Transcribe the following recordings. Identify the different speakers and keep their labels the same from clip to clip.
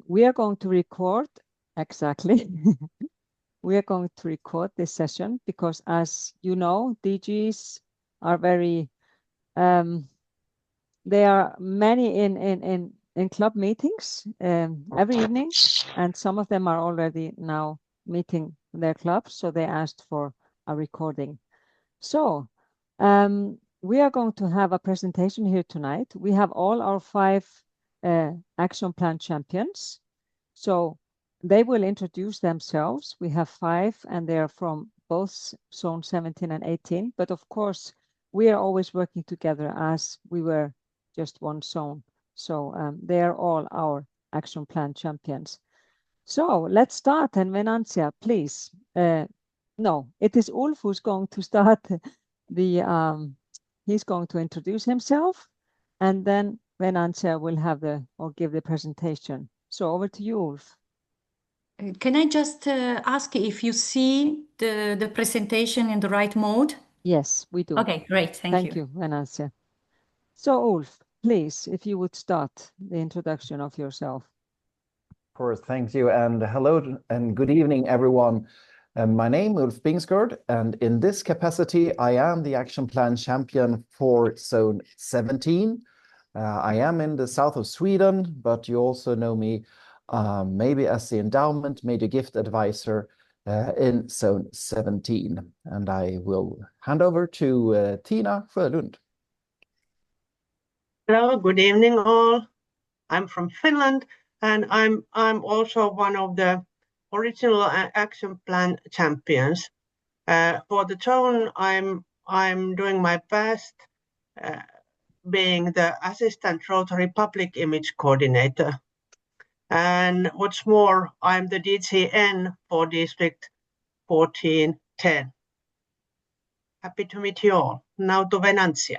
Speaker 1: We are going to record, exactly. We are going to record this session because, as you know, DGs are very, there are many in club meetings every evening, and some of them are already now meeting their clubs, so they asked for a recording. So we are going to have a presentation here tonight. We have all our 5 action plan champions. So they will introduce themselves. We have 5 and they're from both zone 17 and 18. But of course, we are always working together as we were just one zone. So they are all our action plan champions. So let's start. And Venantia, please. No, it is Ulf who's going to start he's going to introduce himself, and then Venantia will have give the presentation. So over to you, Ulf.
Speaker 2: Can I just ask if you see the presentation in the right mode?
Speaker 1: Yes, we do.
Speaker 2: Okay, great. Thank you.
Speaker 1: Thank you, Venantia. So Ulf, please, if you would start the introduction of yourself.
Speaker 3: Of course, thank you, and hello and good evening, everyone. My name is Ulf Bingsgård, and in this capacity, I am the action plan champion for Zone 17. I am in the south of Sweden, but you also know me maybe as the endowment major gift advisor in Zone 17. And I will hand over to Tina Frölund.
Speaker 4: Hello, good evening all. I'm from Finland, and I'm also one of the original action plan champions. For the zone, I'm doing my best, being the assistant Rotary public image coordinator. And what's more, I'm the DGN for District 1410. Happy to meet you all. Now to Venantia.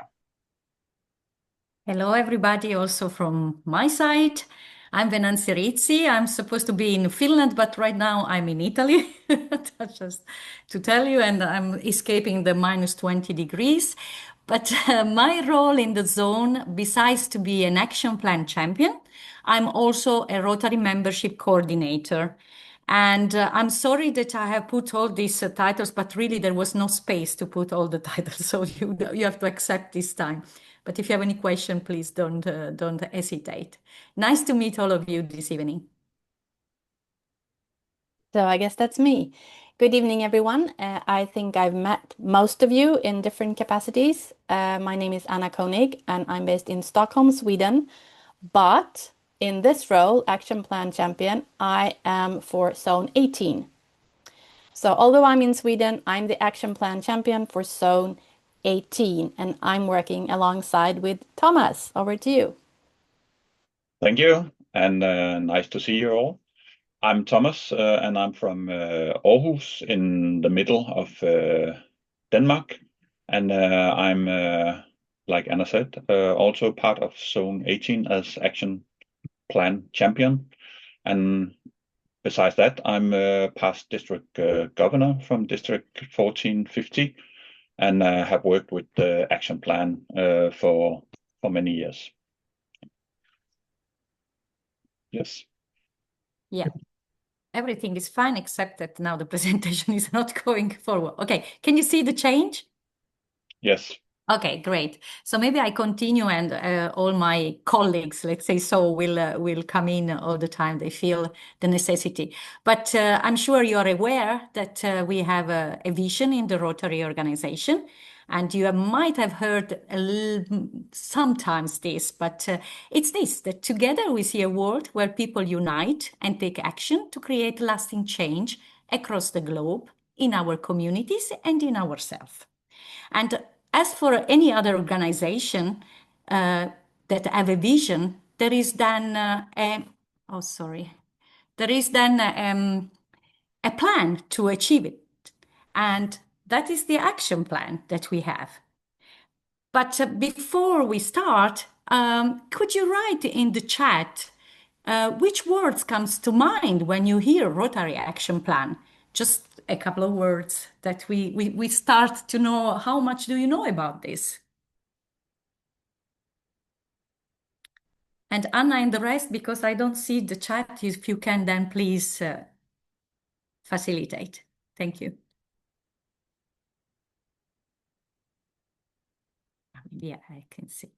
Speaker 2: Hello, everybody, also from my side. I'm Venantia Rizzi. I'm supposed to be in Finland, but right now I'm in Italy, just to tell you, and I'm escaping the minus 20 degrees. But my role in the zone, besides to be an action plan champion, I'm also a Rotary membership coordinator. And I'm sorry that I have put all these titles, but really there was no space to put all the titles, so you have to accept this time. But if you have any question, please don't hesitate. Nice to meet all of you this evening.
Speaker 5: So I guess that's me. Good evening, everyone. I think I've met most of you in different capacities. My name is Anna Koenig, and I'm based in Stockholm, Sweden. But in this role, Action Plan Champion, I am for Zone 18. So although I'm in Sweden, I'm the Action Plan Champion for Zone 18, and I'm working alongside with Thomas. Over to you.
Speaker 6: Thank you, and nice to see you all. I'm Thomas, and I'm from Aarhus in the middle of Denmark, and I'm, like Anna said, also part of Zone 18 as Action Plan Champion. And besides that, I'm past district governor from District 1450, and have worked with the Action Plan for many years. Yes.
Speaker 2: Yeah. Everything is fine except that now the presentation is not going forward. Okay, can you see the change?
Speaker 6: Yes.
Speaker 2: Okay, great. So maybe I continue, and all my colleagues, let's say so, will come in all the time. They feel the necessity. But I'm sure you are aware that we have a vision in the Rotary organization. And you might have heard sometimes this, but it's this, that together we see a world where people unite and take action to create lasting change across the globe, in our communities and in ourselves. And as for any other organization that have a vision, there is then a plan to achieve it. And that is the action plan that we have. But before we start, could you write in the chat which words comes to mind when you hear Rotary Action Plan? Just a couple of words that we start to know how much do you know about this? And Anna and the rest, because I don't see the chat, if you can then please facilitate. Thank you. Yeah, I can see it.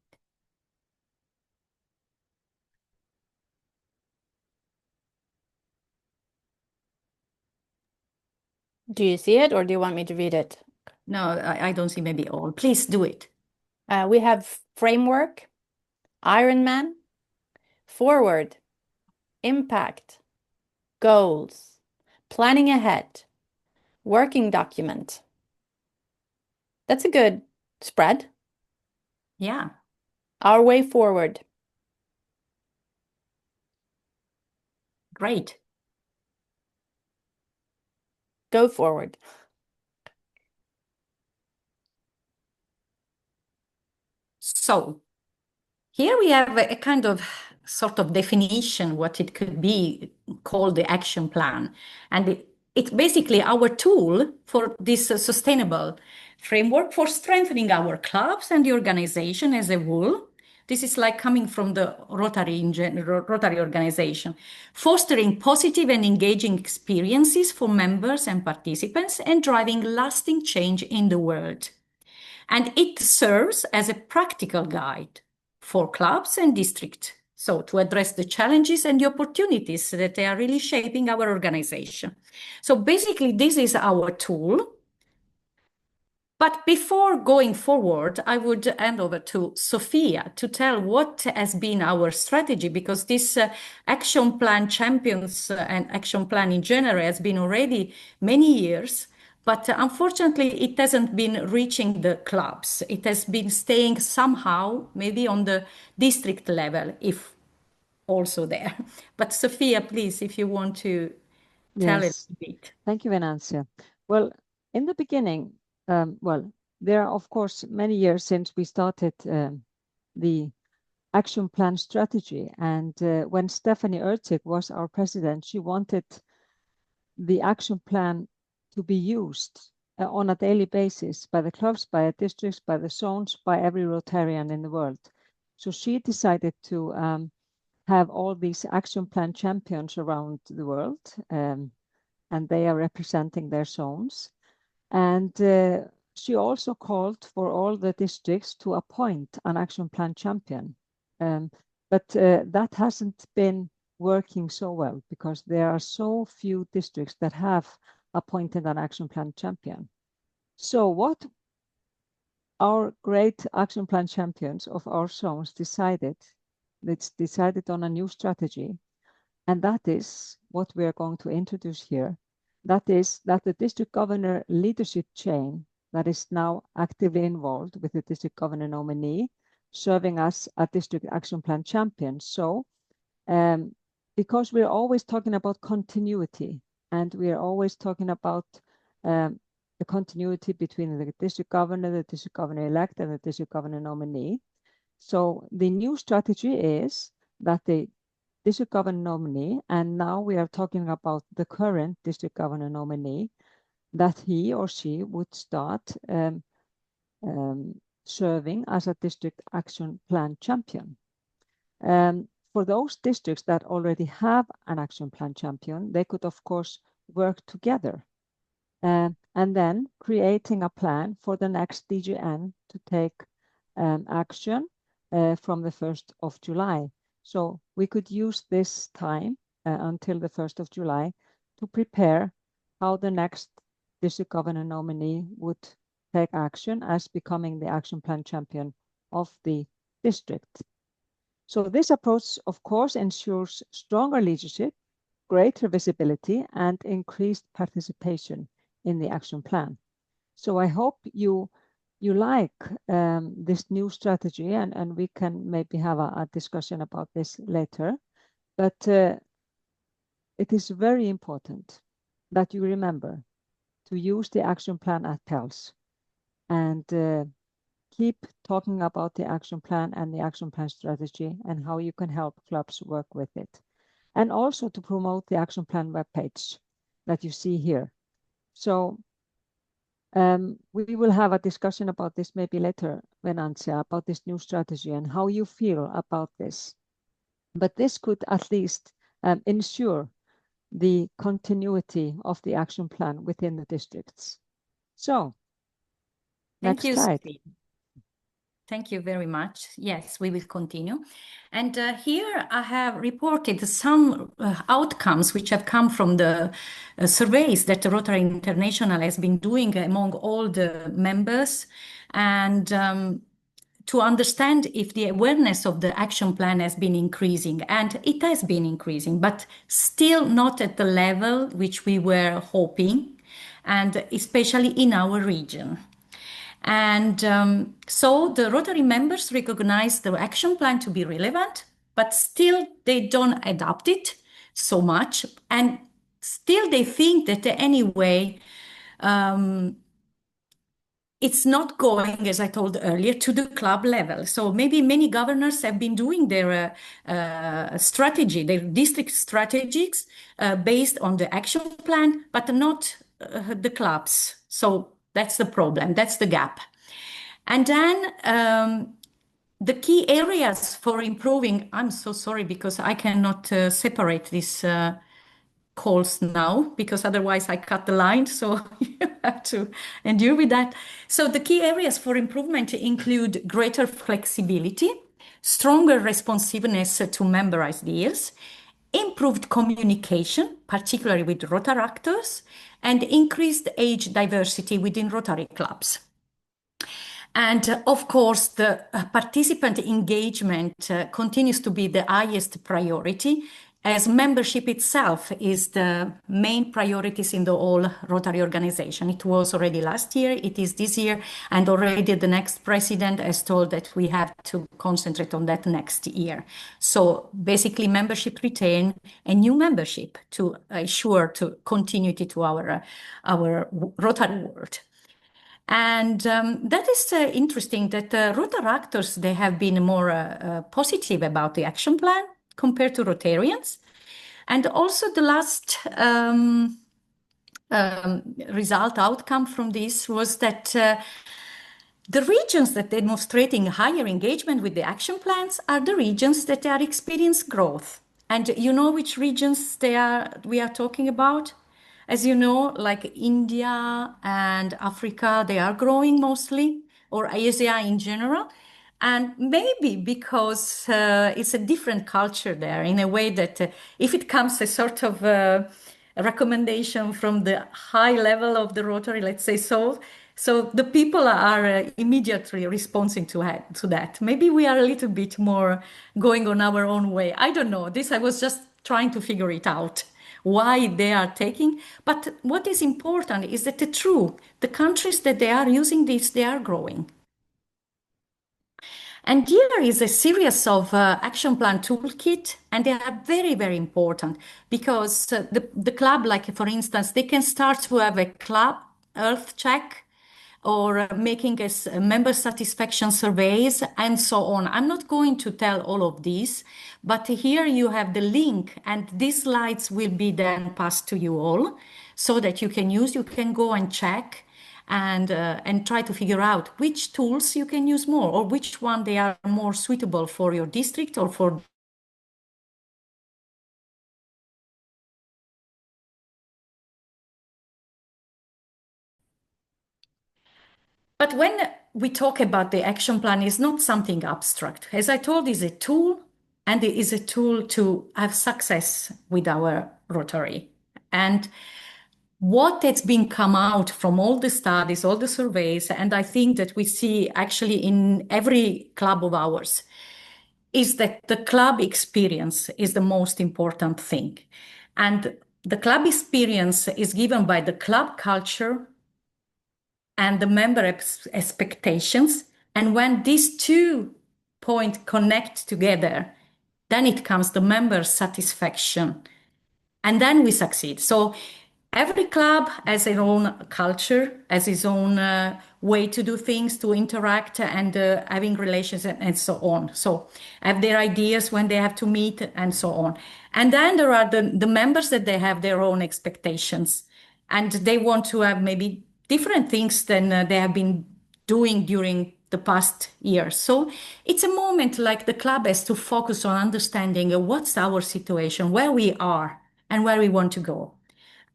Speaker 5: Do you see it or do you want me to read it?
Speaker 2: No, I don't see maybe all. Please do it.
Speaker 5: We have framework, Ironman, forward, impact, goals, planning ahead, working document. That's a good spread.
Speaker 2: Yeah.
Speaker 5: Our way forward.
Speaker 2: Great.
Speaker 5: Go forward.
Speaker 2: So here we have a kind of sort of definition what it could be called the action plan. And it's basically our tool for this sustainable framework for strengthening our clubs and the organization as a whole. This is like coming from the Rotary organization, fostering positive and engaging experiences for members and participants and driving lasting change in the world. And it serves as a practical guide for clubs and districts. So to address the challenges and the opportunities that they are really shaping our organization. So basically, this is our tool. But before going forward, I would hand over to Sophia to tell what has been our strategy, because this action plan champions and action plan in general has been already many years. But unfortunately, it hasn't been reaching the clubs. It has been staying somehow, maybe on the district level, if also there. But Sophia, please, if you want to tell it a bit.
Speaker 1: Thank you, Venantia. Well, in the beginning, there are, of course, many years since we started the action plan strategy. And when Stephanie Ertig was our president, she wanted the action plan to be used on a daily basis by the clubs, by the districts, by the zones, by every Rotarian in the world. So she decided to have all these action plan champions around the world, and they are representing their zones. And she also called for all the districts to appoint an action plan champion. But that hasn't been working so well because there are so few districts that have appointed an action plan champion. So what our great action plan champions of our zones decided on a new strategy, and that is what we are going to introduce here. That is that the district governor leadership chain that is now actively involved with the district governor nominee serving as a district action plan champion. So because we're always talking about continuity, and we are always talking about the continuity between the district governor elect, and the district governor nominee. So the new strategy is that the district governor nominee, and now we are talking about the current district governor nominee, that he or she would start serving as a district action plan champion. For those districts that already have an action plan champion, they could, of course, work together and then creating a plan for the next DGN to take action from the 1st of July. So we could use this time until the 1st of July to prepare how the next district governor nominee would take action as becoming the action plan champion of the district. So this approach, of course, ensures stronger leadership, greater visibility, and increased participation in the action plan. So I hope you like this new strategy, and we can maybe have a discussion about this later. But it is very important that you remember to use the action plan at PELS and keep talking about the action plan and the action plan strategy and how you can help clubs work with it. And also to promote the action plan webpage that you see here. So we will have a discussion about this maybe later, Venantia, about this new strategy and how you feel about this. But this could at least ensure the continuity of the action plan within the districts. So,
Speaker 2: Thank
Speaker 1: next
Speaker 2: you,
Speaker 1: slide.
Speaker 2: Sophie. Thank you very much. Yes, we will continue. And here I have reported some outcomes which have come from the surveys that Rotary International has been doing among all the members. And to understand if the awareness of the action plan has been increasing, and it has been increasing, but still not at the level which we were hoping, and especially in our region. And so the Rotary members recognize the action plan to be relevant, but still they don't adopt it so much. And still they think that anyway, it's not going, as I told earlier, to the club level. So maybe many governors have been doing their strategy, their district strategies based on the action plan, but not the clubs. So that's the problem, that's the gap. And then the key areas for improving, I'm so sorry because I cannot separate these calls now because otherwise I cut the line. So you have to endure with that. So the key areas for improvement include greater flexibility, stronger responsiveness to member ideas, improved communication, particularly with Rotary actors, and increased age diversity within Rotary clubs. And of course, the participant engagement continues to be the highest priority, as membership itself is the main priorities in the whole Rotary organization. It was already last year, it is this year, and already the next president has told that we have to concentrate on that next year. So basically membership retain and new membership to assure to continuity to our Rotary world. And that is interesting that Rotary actors, they have been more positive about the action plan compared to Rotarians. And also the last outcome from this was that the regions that are demonstrating higher engagement with the action plans are the regions that are experiencing growth. And you know which regions we are talking about? As you know, like India and Africa, they are growing mostly, or Asia in general. And maybe because it's a different culture there in a way that if it comes a sort of a recommendation from the high level of the Rotary, let's say so the people are immediately responding to that. Maybe we are a little bit more going on our own way. I don't know. I was just trying to figure it out why they are taking. But what is important is that the countries that they are using this, they are growing. And here is a series of action plan toolkit, and they are very, very important because the club, like for instance, they can start to have a club health check or making member satisfaction surveys and so on. I'm not going to tell all of these, but here you have the link and these slides will be then passed to you all so that you can go and check and try to figure out which tools you can use more or which one they are more suitable for your district or for But when we talk about the action plan, it's not something abstract. As I told, it's a tool, and it is a tool to have success with our Rotary. And what has been come out from all the studies, all the surveys, and I think that we see actually in every club of ours, is that the club experience is the most important thing. And the club experience is given by the club culture and the member expectations. And when these 2 points connect together, then it comes the member satisfaction. And then we succeed. So every club has its own culture, has its own way to do things, to interact and having relations and so on. So have their ideas when they have to meet and so on. And then there are the members that they have their own expectations and they want to have maybe different things than they have been doing during the past years. So it's a moment like the club has to focus on understanding what's our situation, where we are, and where we want to go.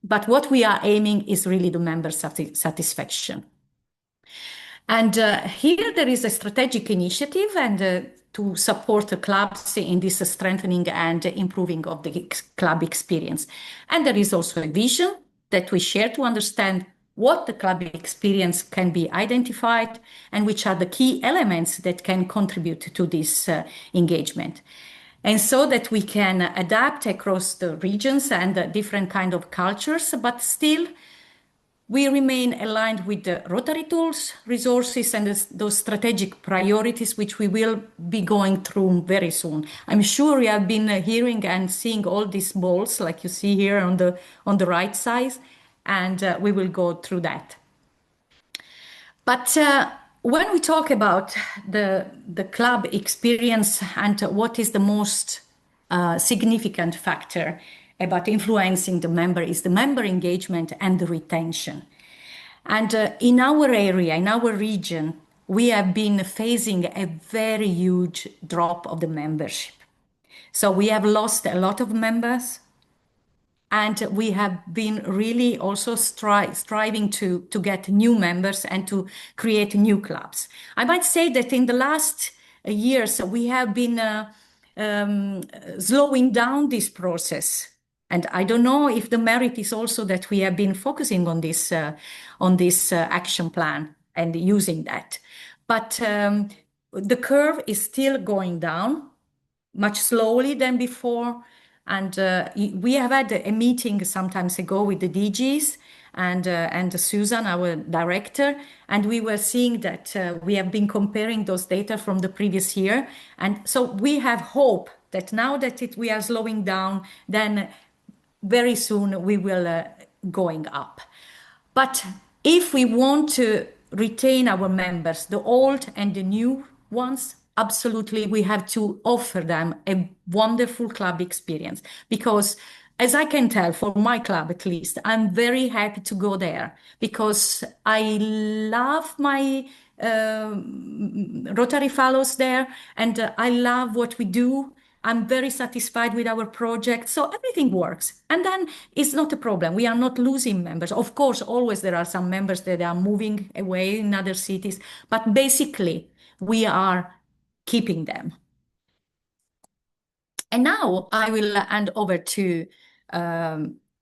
Speaker 2: But what we are aiming is really the member satisfaction. And here there is a strategic initiative and to support the clubs in this strengthening and improving of the club experience. And there is also a vision that we share to understand what the club experience can be identified and which are the key elements that can contribute to this engagement. And so that we can adapt across the regions and different kind of cultures, but still we remain aligned with the Rotary tools, resources, and those strategic priorities, which we will be going through very soon. I'm sure you have been hearing and seeing all these balls, like you see here on the right side, and we will go through that. But when we talk about the club experience and what is the most significant factor about influencing the member is the member engagement and the retention. And in our area, in our region, we have been facing a very huge drop of the membership. So we have lost a lot of members, and we have been really also striving to get new members and to create new clubs. I might say that in the last years, we have been slowing down this process. And I don't know if the merit is also that we have been focusing on this action plan and using that. But the curve is still going down, much slowly than before. And we have had a meeting some times ago with the DGs and Susan, our director, and we were seeing that we have been comparing those data from the previous year. And so we have hope that now that we are slowing down, then very soon we will going up. But if we want to retain our members, the old and the new ones, absolutely, we have to offer them a wonderful club experience. Because as I can tell, for my club at least, I'm very happy to go there because I love my Rotary fellows there and I love what we do. I'm very satisfied with our project. So everything works. And then it's not a problem. We are not losing members. Of course, always there are some members that are moving away in other cities, but basically we are keeping them. And now I will hand over to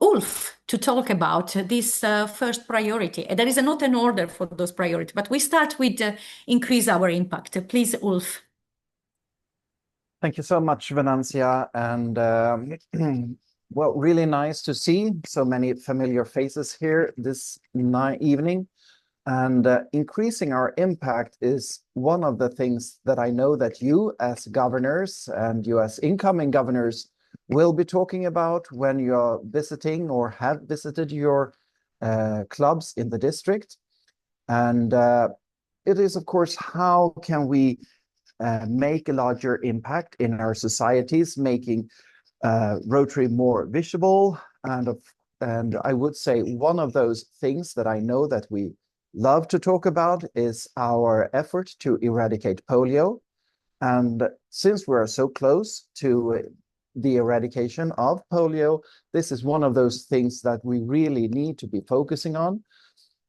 Speaker 2: Ulf to talk about this first priority. There is not an order for those priorities, but we start with increase our impact. Please, Ulf.
Speaker 3: Thank you so much, Venantia. And well, really nice to see so many familiar faces here this evening. And increasing our impact is one of the things that I know that you as governors and you as incoming governors will be talking about when you're visiting or have visited your clubs in the district. And it is, of course, how can we make a larger impact in our societies, making Rotary more visible. And I would say one of those things that I know that we love to talk about is our effort to eradicate polio. And since we're so close to the eradication of polio, this is one of those things that we really need to be focusing on.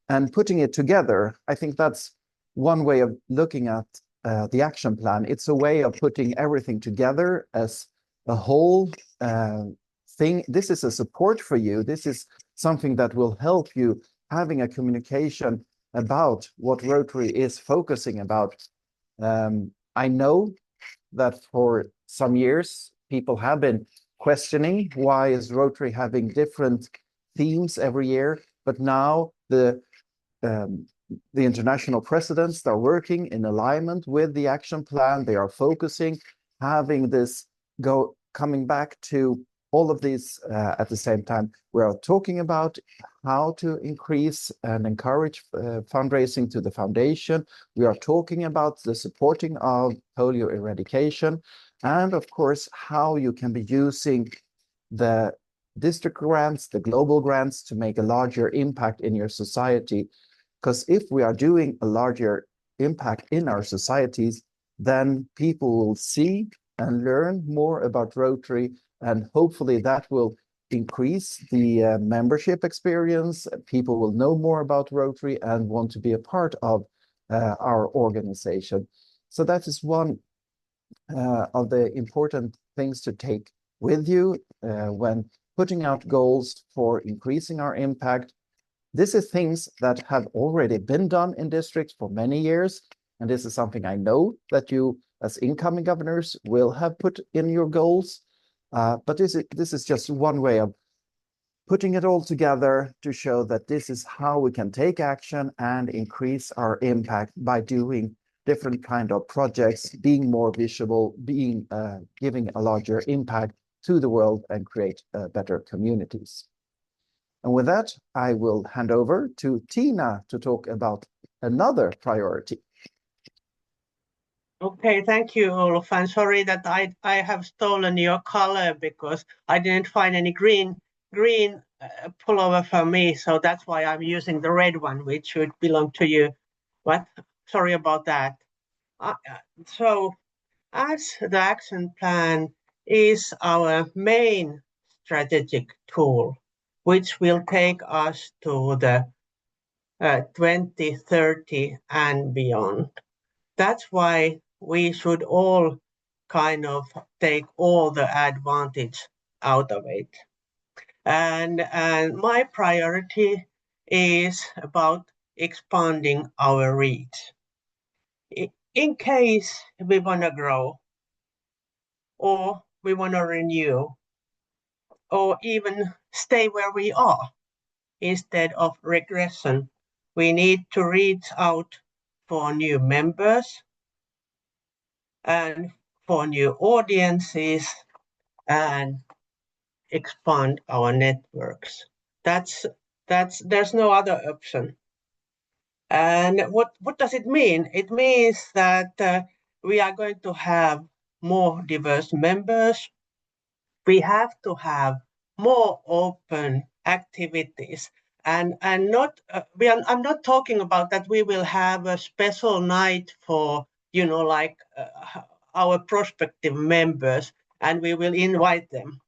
Speaker 3: And putting it together, I think that's one way of looking at the action plan. It's a way of putting everything together as a whole thing. This is a support for you. This is something that will help you having a communication about what Rotary is focusing about. I know that for some years, people have been questioning why is Rotary having different themes every year, but now the international presidents are working in alignment with the action plan. They are focusing, having this coming back to all of these at the same time. We are talking about how to increase and encourage fundraising to the foundation. We are talking about the supporting of polio eradication, and of course, how you can be using the district grants, the global grants to make a larger impact in your society. Because if we are doing a larger impact in our societies, then people will see and learn more about Rotary, and hopefully that will increase the membership experience. People will know more about Rotary and want to be a part of our organization. So that is one of the important things to take with you when putting out goals for increasing our impact. This is things that have already been done in districts for many years, and this is something I know that you as incoming governors will have put in your goals. But this is just one way of putting it all together to show that this is how we can take action and increase our impact by doing different kind of projects, being more visible, giving a larger impact to the world and create better communities. And with that, I will hand over to Tina to talk about another priority.
Speaker 4: Okay, thank you, Ulf. I'm sorry that I have stolen your color because I didn't find any green pullover for me, so that's why I'm using the red one, which should belong to you. But sorry about that. So, as the action plan is our main strategic tool, which will take us to the 2030 and beyond. That's why we should all kind of take all the advantage out of it. And my priority is about expanding our reach. In case we want to grow, or we want to renew, or even stay where we are instead of regression, we need to reach out for new members and for new audiences and expand our networks. There's no other option. And what does it mean? It means that we are going to have more diverse members. We have to have more open activities, and not I'm not talking about that we will have a special night for like our prospective members, and we will invite them.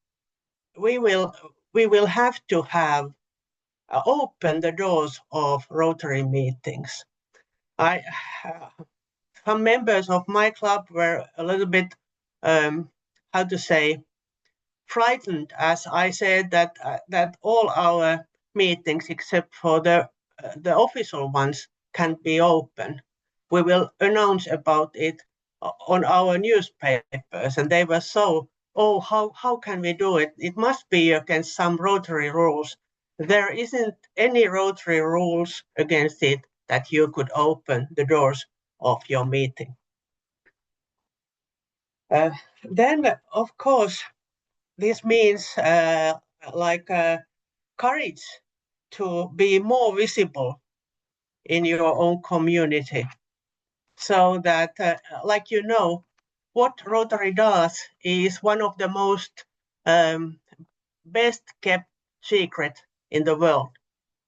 Speaker 4: We will have to have open the doors of Rotary meetings. Some members of my club were a little bit how to say frightened as I said that all our meetings except for the official ones can be open. We will announce about it on our newspapers, and they were so, oh, how can we do it? It must be against some Rotary rules. There isn't any Rotary rules against it that you could open the doors of your meeting. Then, of course, this means courage to be more visible in your own community, so that, what Rotary does is one of the most best kept secret in the world,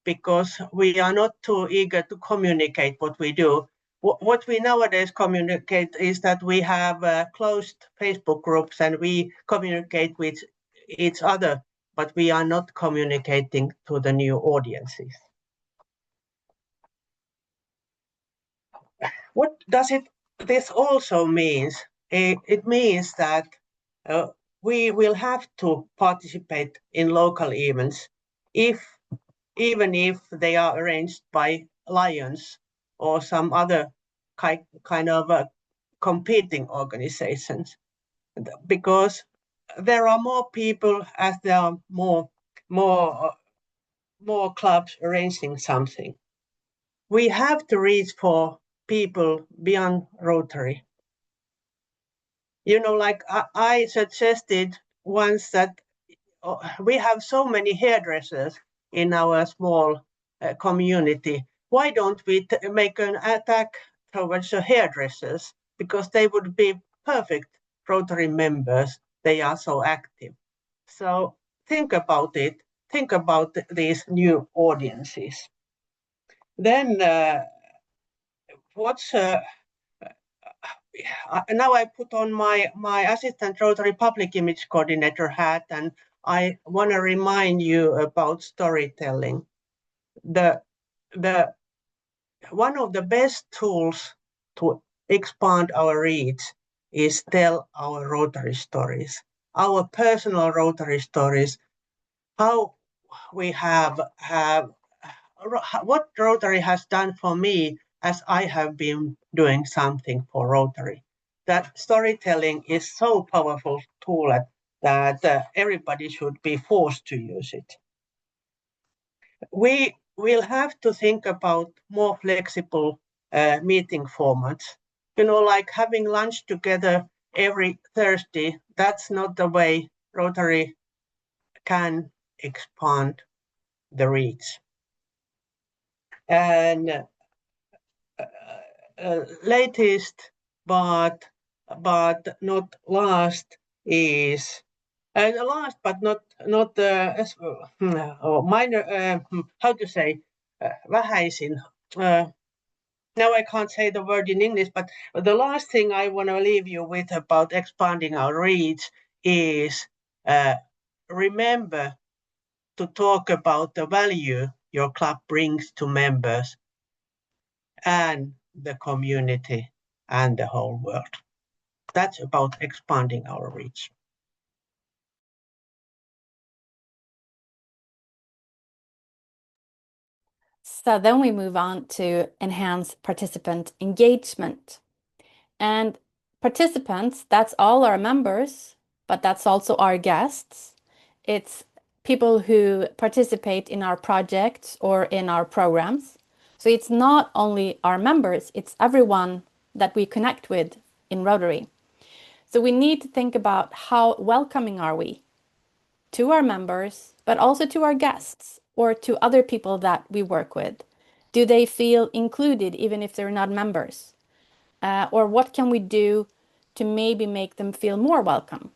Speaker 4: because we are not too eager to communicate what we do. What we nowadays communicate is that we have closed Facebook groups and we communicate with each other, but we are not communicating to the new audiences. What does this also means? It means that we will have to participate in local events, even if they are arranged by Lions or some other kind of competing organizations, because there are more people as there are more clubs arranging something. We have to reach for people beyond Rotary. Like I suggested once that we have so many hairdressers in our small community. Why don't we make an attack towards the hairdressers? Because they would be perfect Rotary members. They are so active. So think about it. Think about these new audiences. Then now I put on my assistant Rotary Public Image Coordinator hat, and I want to remind you about storytelling. One of the best tools to expand our reach is tell our Rotary stories, our personal Rotary stories, how we have what Rotary has done for me as I have been doing something for Rotary. That storytelling is so powerful tool that everybody should be forced to use it. We will have to think about more flexible meeting formats. You know, like having lunch together every Thursday, that's not the way Rotary can expand the reach. And latest but not last is last but not minor, how to say, vähäisin. Now I can't say the word in English, but the last thing I want to leave you with about expanding our reach is remember to talk about the value your club brings to members and the community and the whole world. That's about expanding our reach.
Speaker 5: So then we move on to enhance participant engagement. And participants, that's all our members, but that's also our guests. It's people who participate in our projects or in our programs. So it's not only our members, it's everyone that we connect with in Rotary. So we need to think about how welcoming are we to our members, but also to our guests or to other people that we work with. Do they feel included even if they're not members? Or what can we do to maybe make them feel more welcome?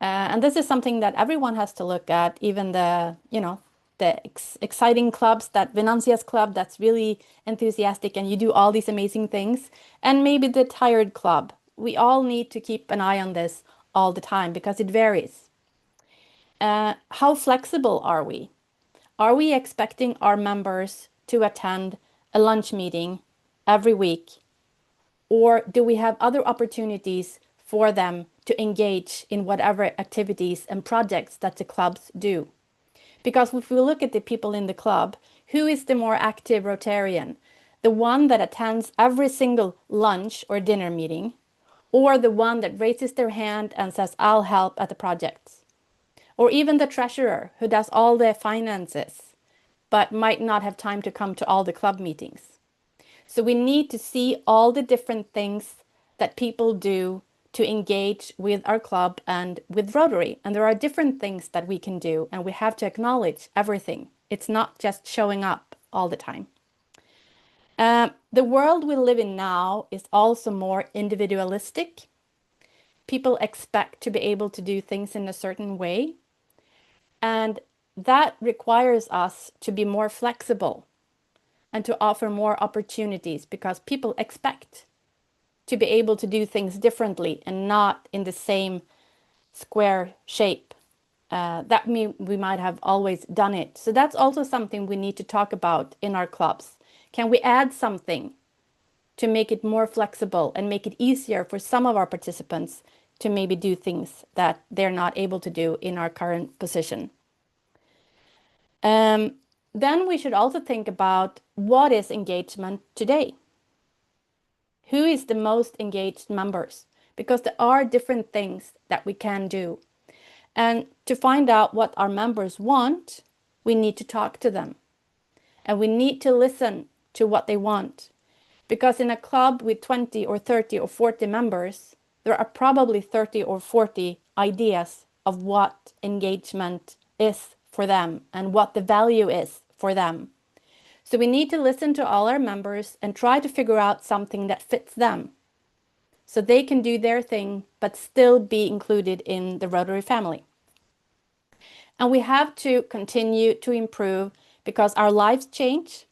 Speaker 5: And this is something that everyone has to look at, even the exciting clubs, that Venantia's club that's really enthusiastic and you do all these amazing things, and maybe the tired club. We all need to keep an eye on this all the time because it varies. How flexible are we? Are we expecting our members to attend a lunch meeting every week? Or do we have other opportunities for them to engage in whatever activities and projects that the clubs do? Because if we look at the people in the club, who is the more active Rotarian? The one that attends every single lunch or dinner meeting, or the one that raises their hand and says, I'll help at the projects? Or even the treasurer who does all the finances, but might not have time to come to all the club meetings. So we need to see all the different things that people do to engage with our club and with Rotary. And there are different things that we can do, and we have to acknowledge everything. It's not just showing up all the time. The world we live in now is also more individualistic. People expect to be able to do things in a certain way. And that requires us to be more flexible and to offer more opportunities because people expect to be able to do things differently and not in the same square shape that we might have always done it. So that's also something we need to talk about in our clubs. Can we add something to make it more flexible and make it easier for some of our participants to maybe do things that they're not able to do in our current position? Then we should also think about what is engagement today. Who is the most engaged members? Because there are different things that we can do. And to find out what our members want, we need to talk to them. And we need to listen to what they want. Because in a club with 20 or 30 or 40 members, there are probably 30 or 40 ideas of what engagement is for them and what the value is for them. So we need to listen to all our members and try to figure out something that fits them so they can do their thing but still be included in the Rotary family. And we have to continue to improve because our lives change.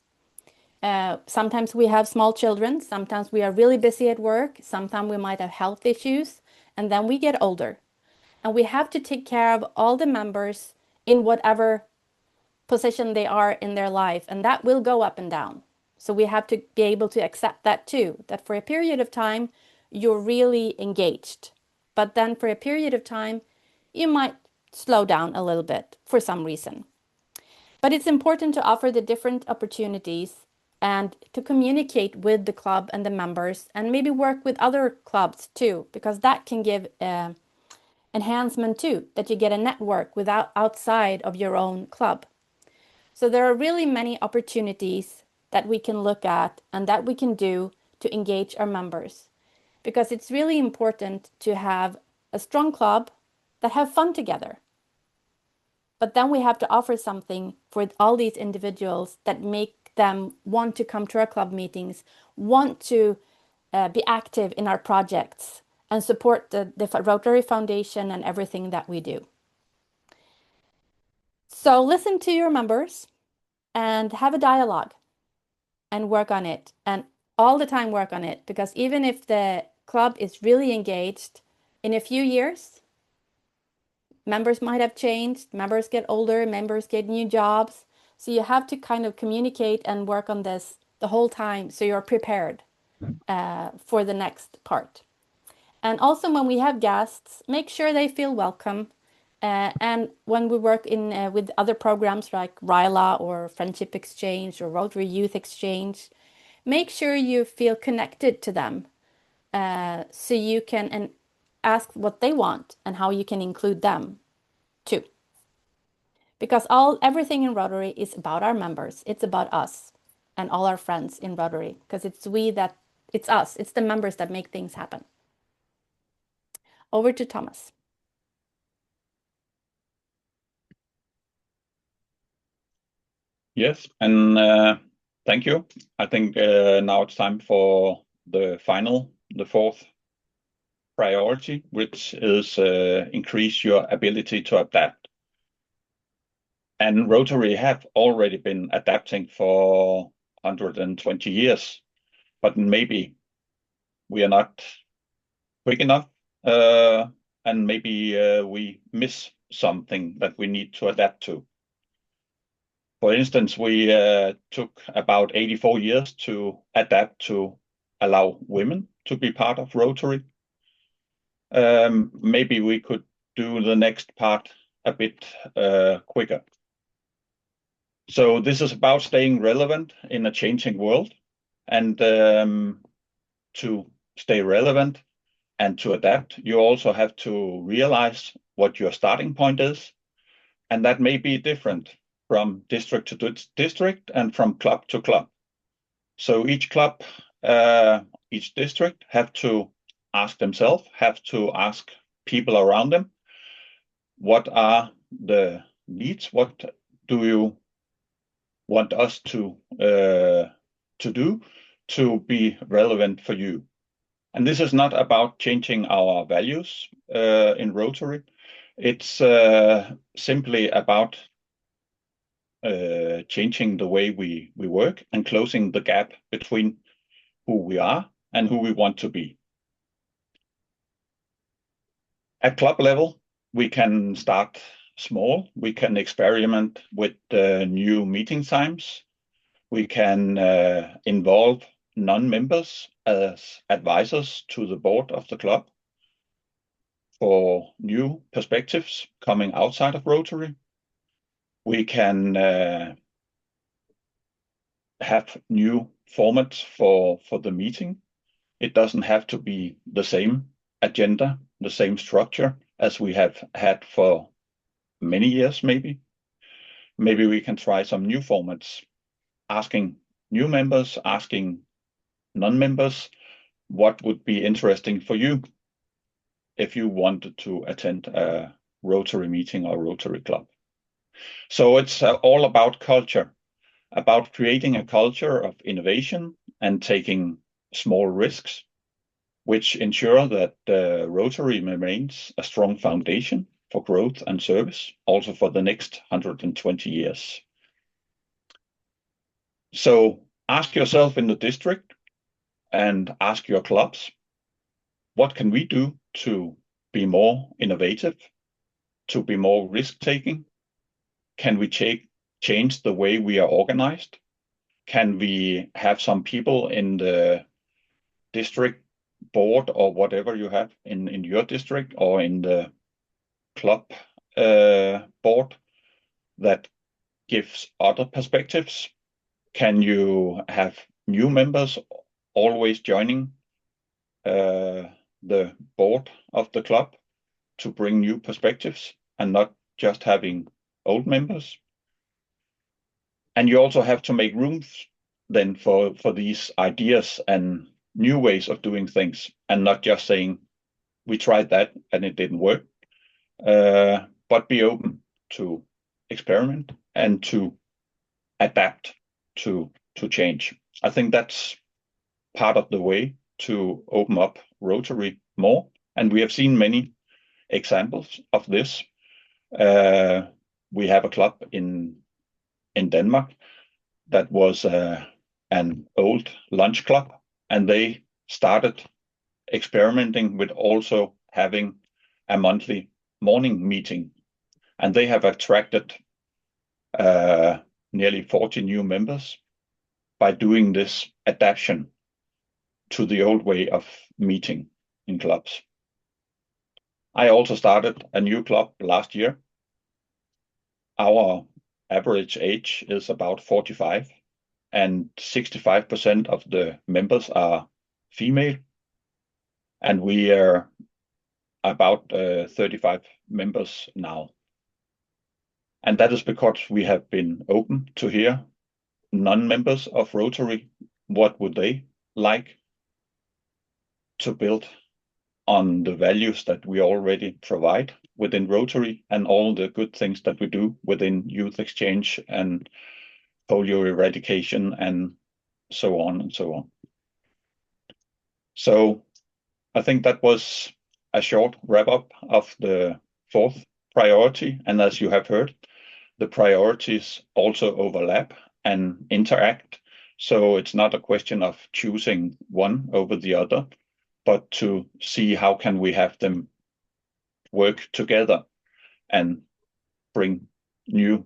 Speaker 5: Sometimes we have small children, sometimes we are really busy at work, sometimes we might have health issues, and then we get older. And we have to take care of all the members in whatever position they are in their life, and that will go up and down. So we have to be able to accept that too, that for a period of time, you're really engaged. But then for a period of time, you might slow down a little bit for some reason. But it's important to offer the different opportunities and to communicate with the club and the members and maybe work with other clubs too, because that can give enhancement too, that you get a network without outside of your own club. So there are really many opportunities that we can look at and that we can do to engage our members, because it's really important to have a strong club that have fun together. But then we have to offer something for all these individuals that make them want to come to our club meetings, want to be active in our projects, and support the Rotary Foundation and everything that we do. So listen to your members and have a dialogue and work on it, and all the time work on it, because even if the club is really engaged, in a few years, members might have changed, members get older, members get new jobs. So you have to kind of communicate and work on this the whole time so you're prepared for the next part. And also when we have guests, make sure they feel welcome. And when we work in with other programs like RILA or Friendship Exchange or Rotary Youth Exchange, make sure you feel connected to them so you can ask what they want and how you can include them too. Because everything in Rotary is about our members. It's about us and all our friends in Rotary, because it's us, it's the members that make things happen. Over to Thomas.
Speaker 6: Yes, and thank you. I think now it's time for the fourth priority, which is increase your ability to adapt. And Rotary have already been adapting for 120 years, but maybe we are not quick enough, and maybe we miss something that we need to adapt to. For instance, we took about 84 years to adapt to allow women to be part of Rotary. Maybe we could do the next part a bit quicker. So this is about staying relevant in a changing world, and to stay relevant and to adapt, you also have to realize what your starting point is, and that may be different from district to district and from club to club. So each club, each district have to ask themselves, have to ask people around them, what are the needs? What do you want us to do to be relevant for you? And this is not about changing our values in Rotary. It's simply about changing the way we work and closing the gap between who we are and who we want to be. At club level, we can start small. We can experiment with new meeting times. We can involve non-members as advisors to the board of the club for new perspectives coming outside of Rotary. We can have new formats for the meeting. It doesn't have to be the same agenda, the same structure as we have had for many years, maybe. Maybe we can try some new formats, asking new members, asking non-members, what would be interesting for you if you wanted to attend a Rotary meeting or Rotary club. So it's all about culture, about creating a culture of innovation and taking small risks, which ensure that Rotary remains a strong foundation for growth and service, also for the next 120 years. So ask yourself in the district and ask your clubs, what can we do to be more innovative, to be more risk-taking? Can we change the way we are organized? Can we have some people in the district board or whatever you have in your district or in the club board that gives other perspectives? Can you have new members always joining the board of the club to bring new perspectives and not just having old members? And you also have to make room then for these ideas and new ways of doing things, and not just saying, we tried that and it didn't work, but be open to experiment and to adapt to change. I think that's part of the way to open up Rotary more, and we have seen many examples of this. We have a club in Denmark that was an old lunch club, and they started experimenting with also having a monthly morning meeting, and they have attracted nearly 40 new members by doing this adaptation to the old way of meeting in clubs. I also started a new club last year. Our average age is about 45, and 65% of the members are female, and we are about 35 members now. And that is because we have been open to hear non-members of Rotary, what would they like to build on the values that we already provide within Rotary and all the good things that we do within youth exchange and polio eradication and so on and so on. So I think that was a short wrap-up of the fourth priority. And as you have heard, the priorities also overlap and interact. So it's not a question of choosing one over the other, but to see how can we have them work together and bring new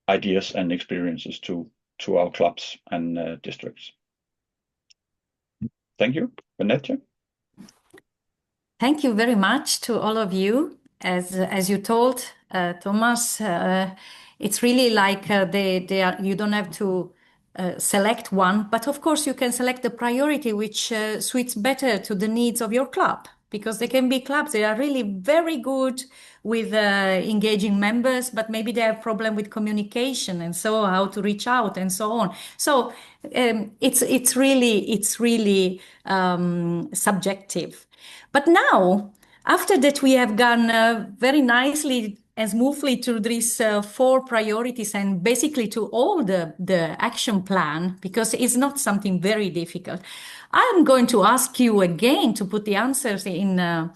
Speaker 6: ideas and experiences to our clubs and districts. Thank you, Vanessa.
Speaker 2: Thank you very much to all of you. As you told, Thomas, it's really like you don't have to select one, but of course you can select the priority which suits better to the needs of your club, because there can be clubs that are really very good with engaging members, but maybe they have problem with communication and so how to reach out and so on. So it's really subjective. But now, after that, we have gone very nicely and smoothly through these four priorities and basically to all the action plan, because it's not something very difficult. I'm going to ask you again to put the answers in the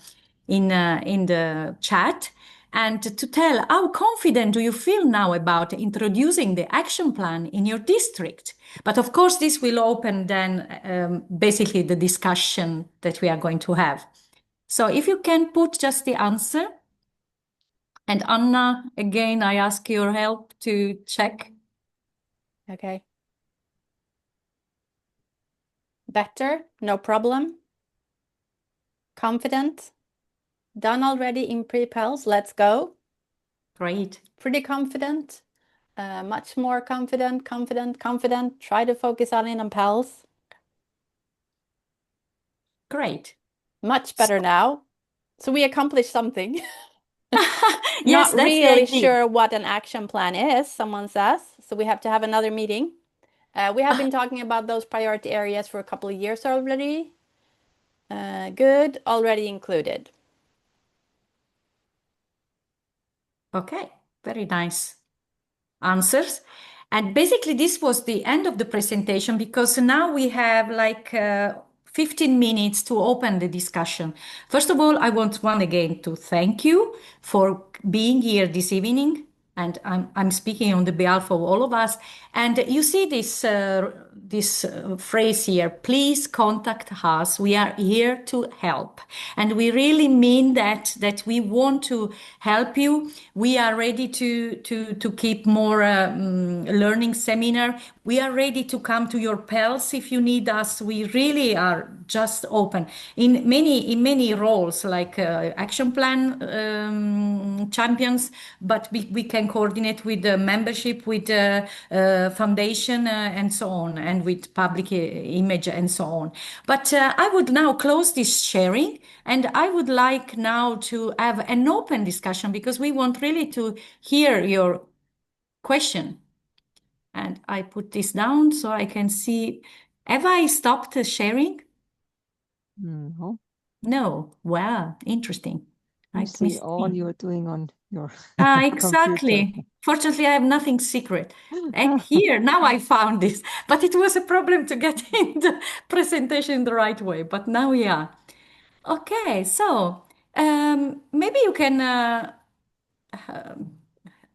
Speaker 2: chat and to tell how confident do you feel now about introducing the action plan in your district. But of course, this will open then basically the discussion that we are going to have. So if you can put just the answer. And Anna, again, I ask your help to check.
Speaker 5: Okay. Better, no problem. Confident. Done already in pre-pels, let's go.
Speaker 2: Great.
Speaker 5: Pretty confident. Much more confident. Try to focus on pels.
Speaker 2: Great.
Speaker 5: Much better now. So we accomplished something.
Speaker 2: Yes,
Speaker 5: Not
Speaker 2: that's
Speaker 5: really sure what an action plan is, someone says. So we have to have another meeting. We have been talking about those priority areas for a couple of years already. Good, already included.
Speaker 2: Okay, very nice answers. And basically, this was the end of the presentation because now we have like 15 minutes to open the discussion. First of all, I want once again to thank you for being here this evening. And I'm speaking on the behalf of all of us. And you see this this phrase here, please contact us. We are here to help. And we really mean that we want to help you. We are ready to keep more learning seminar. We are ready to come to your pals if you need us. We really are just open in many roles, like action plan champions, but we can coordinate with the membership, with foundation and so on, and with public image and so on. But I would now close this sharing, and I would like now to have an open discussion, because we want really to hear your question. And I put this down so I can see. Have I stopped sharing?
Speaker 1: No.
Speaker 2: No. Wow, interesting.
Speaker 1: You see all you're doing on your
Speaker 2: exactly.
Speaker 1: computer.
Speaker 2: Fortunately, I have nothing secret. And here, now I found this. But it was a problem to get in the presentation the right way. But now, yeah. Okay, so maybe you can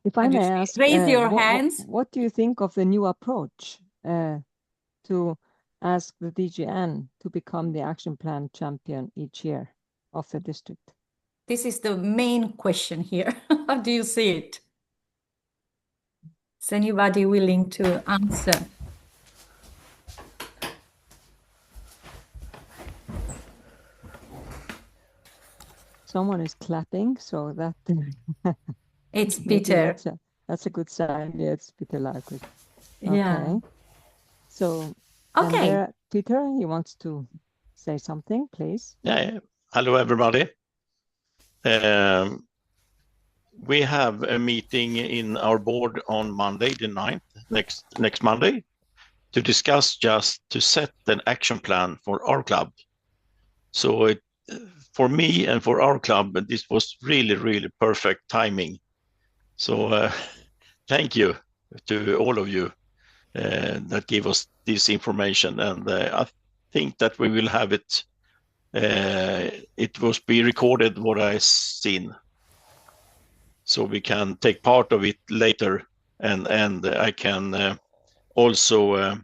Speaker 1: If I may ask,
Speaker 2: raise your hands.
Speaker 1: what do you think of the new approach to ask the DGN to become the action plan champion each year of the district?
Speaker 2: This is the main question here. How do you see it? Is anybody willing to answer?
Speaker 1: Someone is clapping, so that
Speaker 2: It's
Speaker 1: maybe
Speaker 2: Peter.
Speaker 1: that's a good sign. Yeah, it's Peter Larquist.
Speaker 2: Yeah.
Speaker 1: Okay. So,
Speaker 2: Okay.
Speaker 1: and there, Peter, he wants to say something, please.
Speaker 7: Yeah. Hello, everybody. We have a meeting in our board on Monday, the 9th, next Monday, to discuss just to set an action plan for our club. So for me and for our club, this was really, really perfect timing. So thank you to all of you that gave us this information. And I think that we will have it. It will be recorded what I seen, so we can take part of it later, and I can also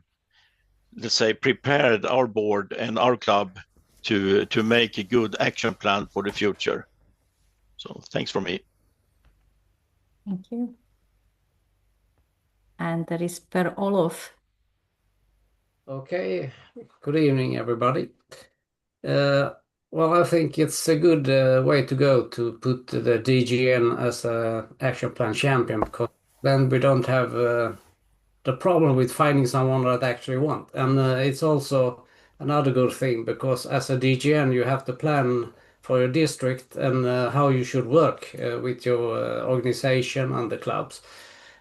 Speaker 7: let's say prepare our board and our club to make a good action plan for the future. So thanks for me.
Speaker 2: Thank you. And there is Per Olof.
Speaker 8: Okay, good evening, everybody. Well, I think it's a good way to go to put the DGN as a action plan champion, because then we don't have the problem with finding someone that actually want. And it's also another good thing, because as a DGN you have to plan for your district and how you should work with your organization and the clubs.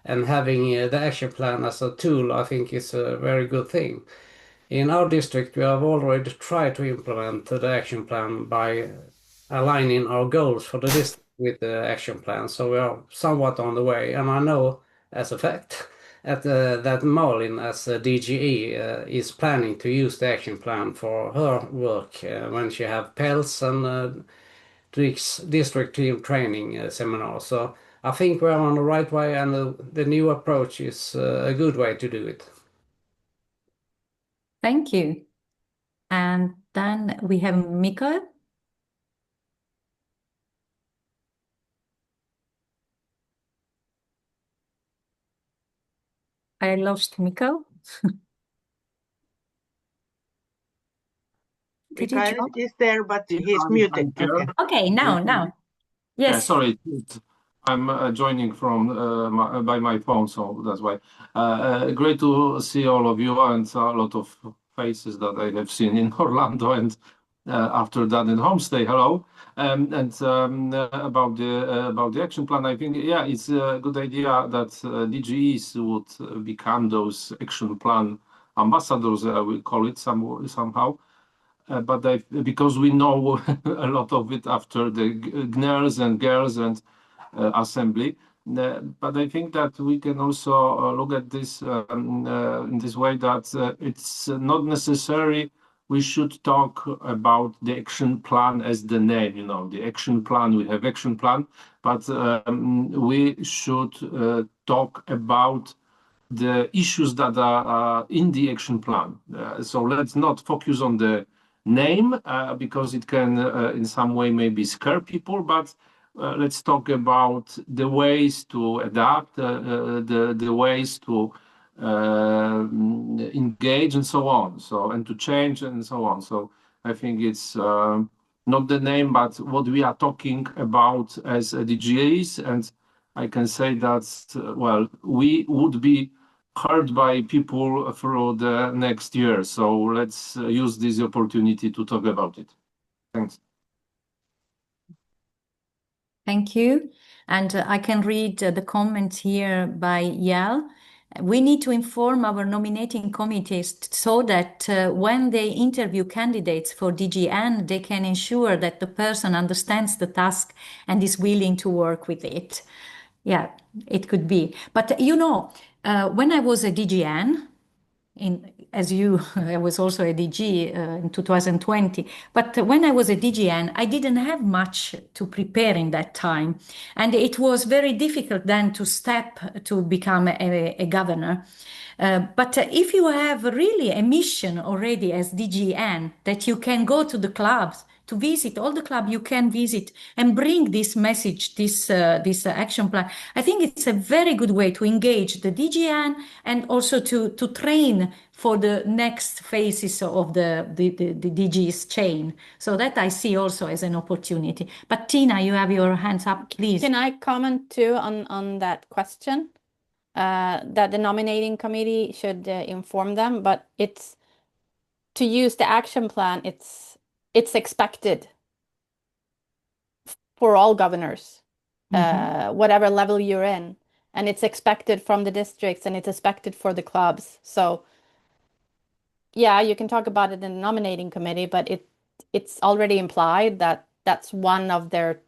Speaker 8: And having the action plan as a tool, I think, is a very good thing. In our district, we have already tried to implement the action plan by aligning our goals for the district with the action plan. So we are somewhat on the way. And I know as a fact that Malin, as a DGE, is planning to use the action plan for her work when she have PELS and district team training seminars. So I think we're on the right way, and the new approach is a good way to do it.
Speaker 2: Thank you. And then we have Mikael. I lost Mikael. Did you
Speaker 4: Mikael
Speaker 2: drop?
Speaker 4: is there, but
Speaker 9: Yeah,
Speaker 4: he's
Speaker 9: I'm
Speaker 4: muted.
Speaker 9: here.
Speaker 4: Okay.
Speaker 2: Okay, now.
Speaker 9: Yeah,
Speaker 2: Yes.
Speaker 9: sorry, I'm joining from by my phone, so that's why. Great to see all of you and a lot of faces that I have seen in Orlando, and after that in homestay. Hello, and about the action plan, I think it's a good idea that DGEs would become those action plan ambassadors. I will call it somehow. But because we know a lot of it after the GNERs and GERS and assembly. But I think that we can also look at this in this way, that it's not necessary we should talk about the action plan as the name, the action plan, we have action plan, but we should talk about the issues that are in the action plan. So let's not focus on the name because it can in some way maybe scare people, but let's talk about the ways to adapt, the ways to engage and so on, and to change and so on. So I think it's not the name, but what we are talking about as DGAs. And I can say that, well, we would be heard by people through the next year. So let's use this opportunity to talk about it. Thanks.
Speaker 2: Thank you. And I can read the comments here by Yael. We need to inform our nominating committees so that when they interview candidates for DGN, they can ensure that the person understands the task and is willing to work with it. Yeah, it could be. But you know, when I was a DGN, as you, I was also a DG in 2020. But when I was a DGN, I didn't have much to prepare in that time. And it was very difficult then to step to become a governor. But if you have really a mission already as DGN, that you can go to the clubs, to visit all the club you can visit and bring this message, this action plan. I think it's a very good way to engage the DGN and also to train for the next phases of the DG's chain. So that I see also as an opportunity. But Tina, you have your hands up, please.
Speaker 5: Can I comment too on that question? That the nominating committee should inform them, but it's to use the action plan, it's expected for all governors, whatever level you're in, and it's expected from the districts and it's expected for the clubs. So yeah, you can talk about it in the nominating committee, but it's already implied that that's one of their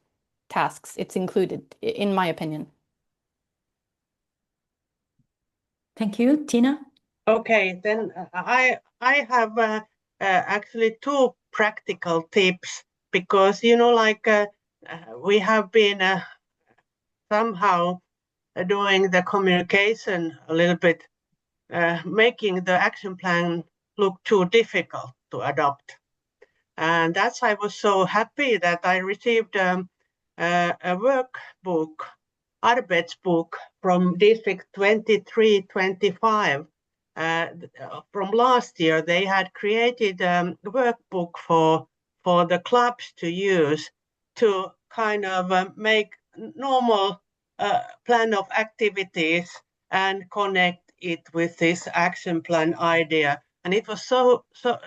Speaker 5: tasks. It's included, in my opinion.
Speaker 2: Thank you, Tina.
Speaker 4: Okay, then I have actually two practical tips because we have been somehow doing the communication a little bit, making the action plan look too difficult to adopt, and that's I was so happy that I received a workbook, Arbetsbok from District 2325. From last year, they had created a workbook for the clubs to use to kind of make normal plan of activities and connect it with this action plan idea. And it was so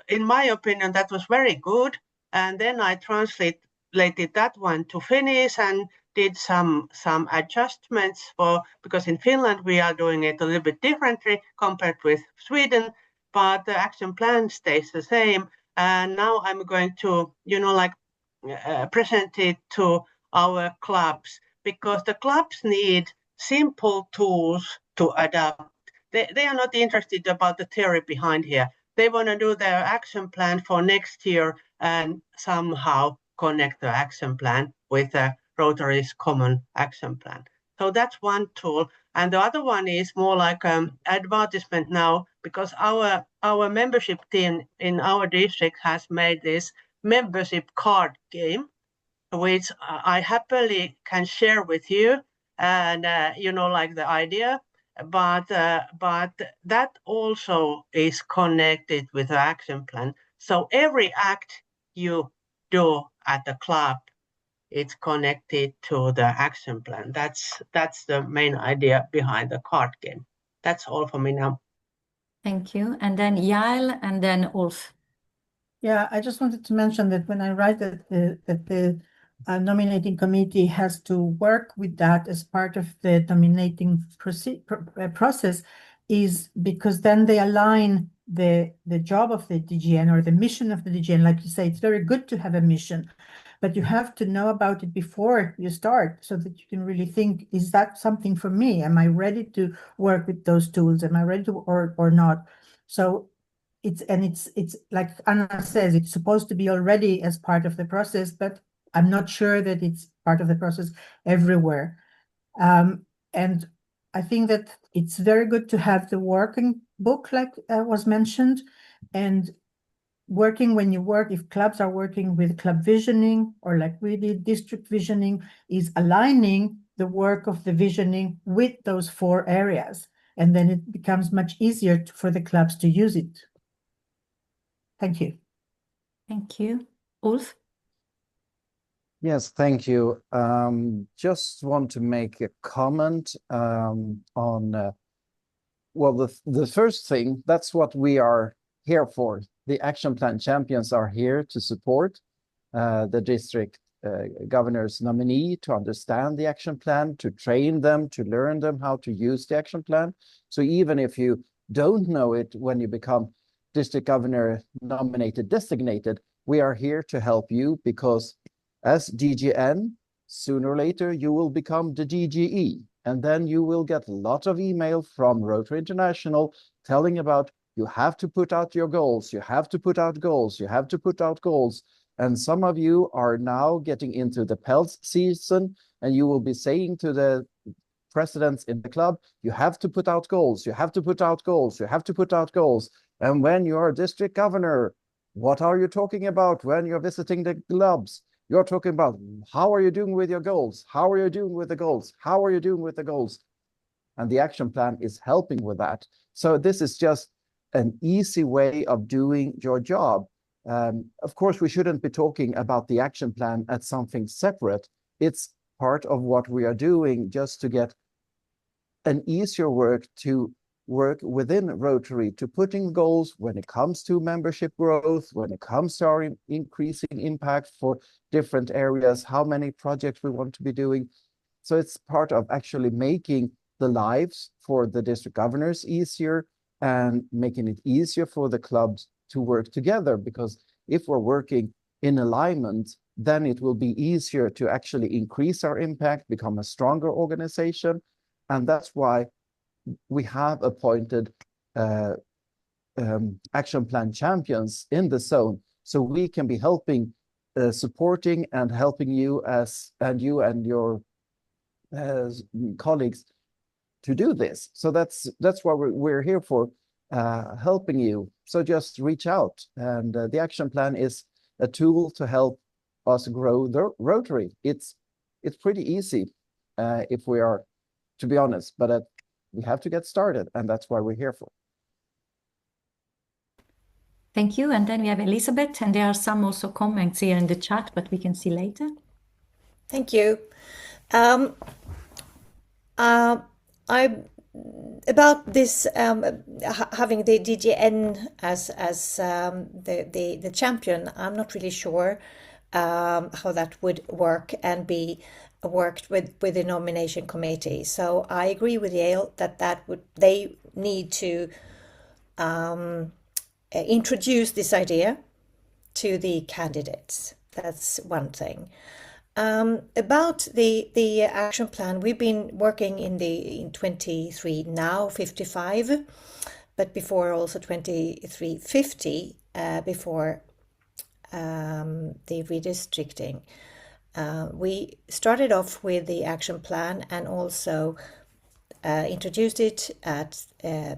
Speaker 4: in my opinion, that was very good. And then I translated that one to Finnish and did some adjustments because in Finland we are doing it a little bit differently compared with Sweden, but the action plan stays the same. And now I'm going to, present it to our clubs because the clubs need simple tools to adapt. They are not interested about the theory behind here. They want to do their action plan for next year and somehow connect the action plan with the Rotary's common action plan. So that's one tool. And the other one is more like advertisement now, because our membership team in our district has made this membership card game, which I happily can share with you. And, the idea, but that also is connected with the action plan. So every act you do at the club, it's connected to the action plan. That's the main idea behind the card game. That's all for me now.
Speaker 2: Thank you. And then Yael and then Ulf.
Speaker 10: Yeah, I just wanted to mention that when I write that the nominating committee has to work with that as part of the nominating process is because then they align the job of the DGN or the mission of the DGN. Like you say, it's very good to have a mission, but you have to know about it before you start so that you can really think, is that something for me? Am I ready to work with those tools? Am I ready to or not? So it's like Anna says, it's supposed to be already as part of the process, but I'm not sure that it's part of the process everywhere. And I think that it's very good to have the working book, like was mentioned, and working when you work, if clubs are working with club visioning or like we did district visioning, is aligning the work of the visioning with those 4 areas. And then it becomes much easier for the clubs to use it. Thank you.
Speaker 2: Thank you. Ulf?
Speaker 3: Yes, thank you. Just want to make a comment on, well, the first thing, that's what we are here for. The Action Plan Champions are here to support the district governor's nominee to understand the action plan, to train them, to learn them how to use the action plan. So even if you don't know it when you become district governor nominated designated, we are here to help you, because as DGN, sooner or later you will become the DGE, and then you will get a lot of email from Rotary International telling about you have to put out your goals, you have to put out goals, you have to put out goals. And some of you are now getting into the PELS season, and you will be saying to the presidents in the club, you have to put out goals, you have to put out goals, you have to put out goals. And when you're a district governor, what are you talking about when you're visiting the clubs? You're talking about, how are you doing with your goals? How are you doing with the goals? How are you doing with the goals? And the action plan is helping with that. So this is just an easy way of doing your job. Of course, we shouldn't be talking about the action plan as something separate. It's part of what we are doing just to get an easier work to work within Rotary, to putting goals when it comes to membership growth, when it comes to our increasing impact for different areas, how many projects we want to be doing. So it's part of actually making the lives for the district governors easier and making it easier for the clubs to work together, because if we're working in alignment, then it will be easier to actually increase our impact, become a stronger organization. And that's why we have appointed action plan champions in the zone, so we can be helping, supporting and helping you and your colleagues to do this. So that's what we're here for, helping you. So just reach out, and the action plan is a tool to help us grow the Rotary. It's pretty easy if we are, to be honest, but we have to get started, and that's why we're here for.
Speaker 2: Thank you. And then we have Elizabeth, and there are some also comments here in the chat, but we can see later.
Speaker 11: Thank you. About this having the DGN as the champion, I'm not really sure how that would work and be worked with the nomination committee. So I agree with Yale that they need to introduce this idea to the candidates. That's one thing. About the action plan, we've been working in 23 now, 55, but before also 2350, before the redistricting. We started off with the action plan and also introduced it at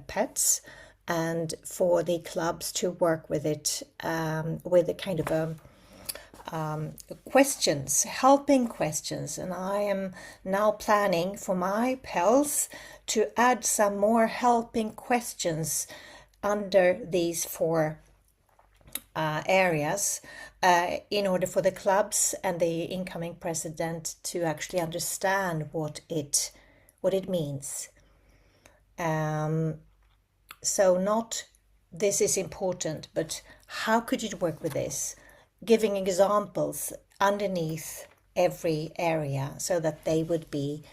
Speaker 11: PETS, and for the clubs to work with it with a kind of questions, helping questions. And I am now planning for my PELS to add some more helping questions under these 4 areas in order for the clubs and the incoming president to actually understand what it means. So not this is important, but how could you work with this? Giving examples underneath every area so that they would be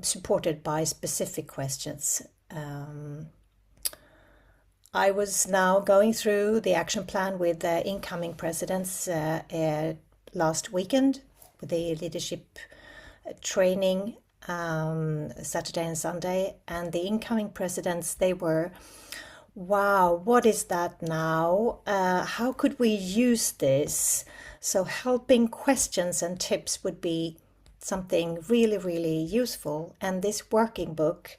Speaker 11: supported by specific questions. I was now going through the action plan with the incoming presidents last weekend with the leadership training Saturday and Sunday, and the incoming presidents, they were, wow, what is that now? How could we use this? So helping questions and tips would be something really, really useful. And this working book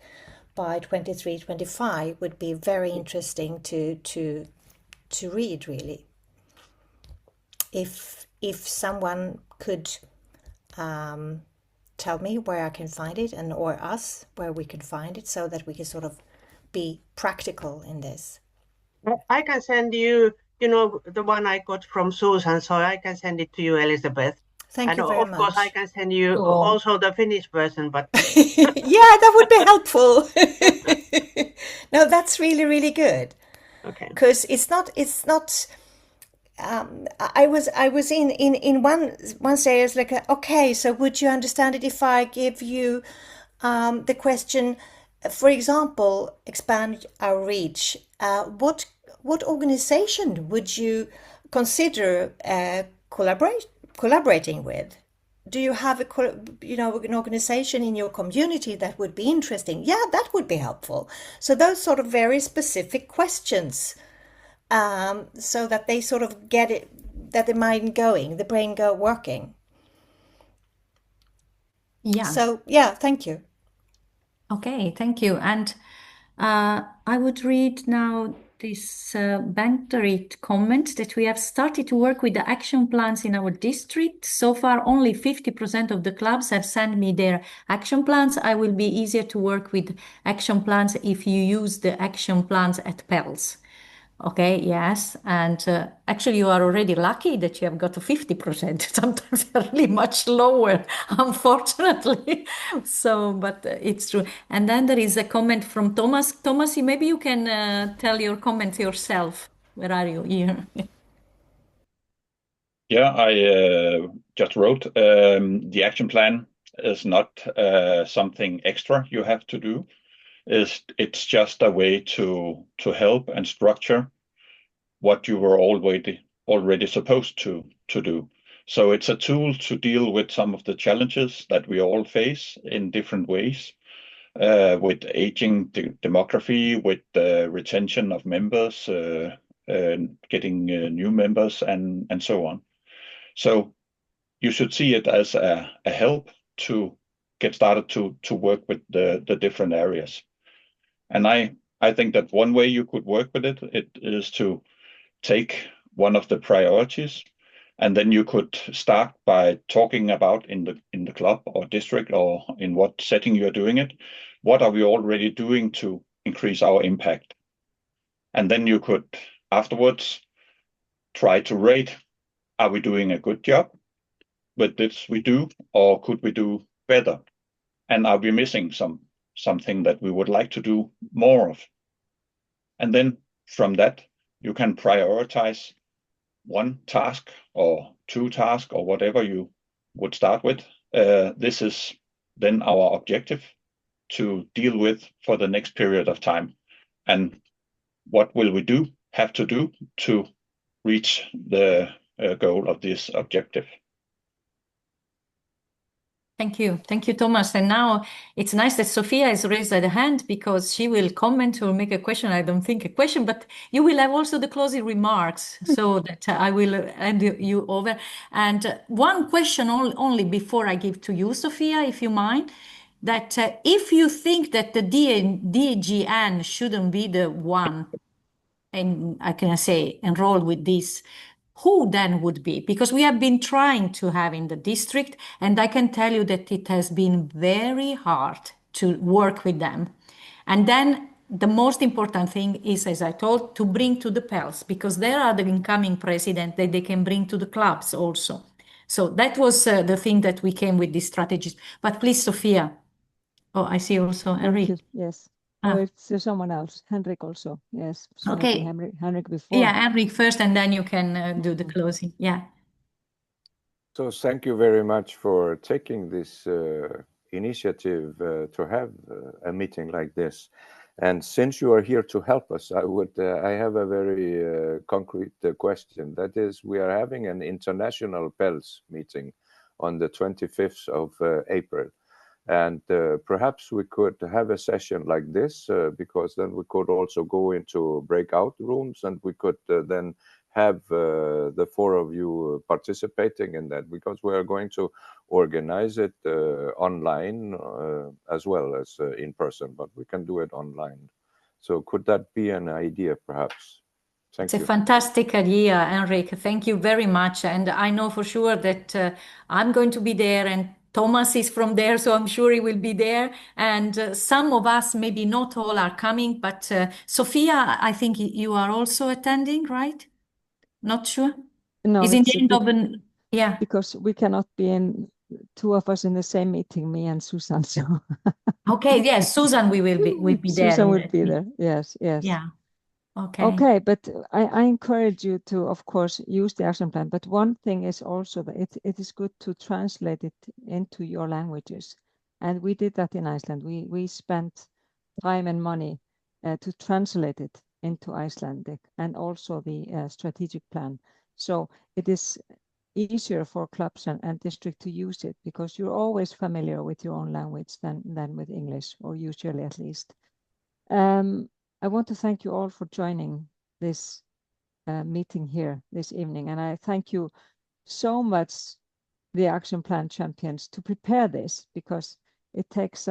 Speaker 11: by 23-25 would be very interesting to read, really. If someone could tell me where I can find it, and or us where we can find it, so that we can sort of be practical in this.
Speaker 4: I can send you, the one I got from Susan, so I can send it to you, Elizabeth.
Speaker 11: Thank you very
Speaker 4: of course, I
Speaker 11: much.
Speaker 4: can send you
Speaker 2: Cool.
Speaker 4: also the Finnish version, but
Speaker 11: Yeah, that would be helpful. No, that's really, really good.
Speaker 4: okay.
Speaker 11: Because it's not. I was in one stage like, okay, so would you understand it if I give you the question, for example, expand our reach? What organization would you consider collaborating with? Do you have an organization in your community that would be interesting? Yeah, that would be helpful. So those sort of very specific questions, so that they sort of get it, that the mind going, the brain working.
Speaker 2: Yeah.
Speaker 11: So yeah, thank you.
Speaker 2: Okay, thank you. And I would read now this Bantarit comment that we have started to work with the action plans in our district. So far, only 50% of the clubs have sent me their action plans. I will be easier to work with action plans if you use the action plans at PELS. Okay, yes. And actually, you are already lucky that you have got to 50%. Sometimes they're really much lower, unfortunately. So, but it's true. And then there is a comment from Thomas. Thomas, maybe you can tell your comment yourself. Where are you here?
Speaker 6: Yeah, I just wrote the action plan is not something extra you have to do. It's just a way to help and structure what you were already supposed to do. So it's a tool to deal with some of the challenges that we all face in different ways, with aging demography, with retention of members, getting new members, and so on. So you should see it as a help to get started to work with the different areas. And I think that one way you could work with it is to take one of the priorities, and then you could start by talking about in the club or district or in what setting you're doing it. What are we already doing to increase our impact? And then you could afterwards try to rate, are we doing a good job with this we do, or could we do better? And are we missing something that we would like to do more of? And then from that, you can prioritize one task or two tasks or whatever you would start with. This is then our objective to deal with for the next period of time. And what will we have to do to reach the goal of this objective?
Speaker 2: Thank you. Thank you, Thomas. And now it's nice that Sophia has raised her hand because she will comment or make a question. I don't think a question, but you will have also the closing remarks so that I will hand you over. And one question only before I give to you, Sophia, if you mind, that if you think that the DGN shouldn't be the one, and I can say enroll with this, who then would be? Because we have been trying to have in the district, and I can tell you that it has been very hard to work with them. And then the most important thing is, as I told, to bring to the PELS, because they are the incoming president that they can bring to the clubs also. So that was the thing that we came with these strategies. But please, Sophia. Oh, I see also Henrik.
Speaker 1: Yes. Oh, it's someone else. Henrik also. Yes. So
Speaker 2: okay.
Speaker 1: Maybe Henrik before.
Speaker 2: Yeah, Henrik first, and then you can do the closing. Yeah.
Speaker 12: So thank you very much for taking this initiative to have a meeting like this. And since you are here to help us, I have a very concrete question. That is, we are having an international PELS meeting on the 25th of April. And perhaps we could have a session like this, because then we could also go into breakout rooms, and we could then have the four of you participating in that, because we are going to organize it online as well as in person, but we can do it online. So could that be an idea, perhaps? Thank you.
Speaker 2: It's a fantastic idea, Henrik. Thank you very much. And I know for sure that I'm going to be there, and Thomas is from there, so I'm sure he will be there. And some of us, maybe not all, are coming, but Sophia, I think you are also attending, right? Not sure.
Speaker 1: No,
Speaker 2: Is in
Speaker 1: it's
Speaker 2: the end of an, yeah.
Speaker 1: because we cannot be in two of us in the same meeting, me and Susan. So
Speaker 2: Okay, yes, Susan, we will be there.
Speaker 1: Susan will be there. Yes, yes.
Speaker 2: Yeah. Okay.
Speaker 1: Okay, but I encourage you to, of course, use the action plan. But one thing is also that it is good to translate it into your languages. And we did that in Iceland. We spent time and money to translate it into Icelandic, and also the strategic plan. So it is easier for clubs and district to use it, because you're always familiar with your own language than with English, or usually at least. I want to thank you all for joining this meeting here this evening, and I thank you so much, the Action Plan champions, to prepare this, because it takes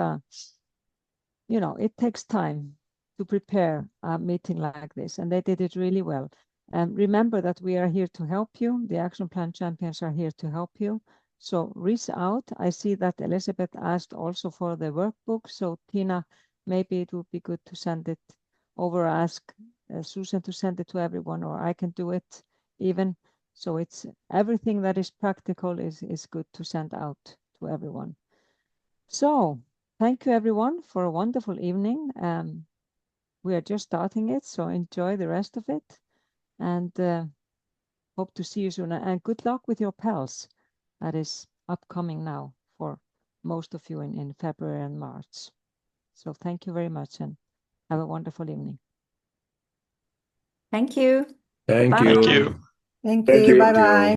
Speaker 1: it takes time to prepare a meeting like this, and they did it really well. Remember that we are here to help you. The Action Plan champions are here to help you. So reach out. I see that Elizabeth asked also for the workbook. So Tina, maybe it would be good to send it over, ask Susan to send it to everyone, or I can do it even. So it's everything that is practical is good to send out to everyone. So thank you everyone for a wonderful evening. We are just starting it, so enjoy the rest of it, and hope to see you soon. And good luck with your PALS that is upcoming now for most of you in February and March. So thank you very much, and have a wonderful evening.
Speaker 2: Thank you.
Speaker 8: Thank
Speaker 2: Bye.
Speaker 8: you.
Speaker 7: Thank you.
Speaker 10: Thank you. Bye-bye.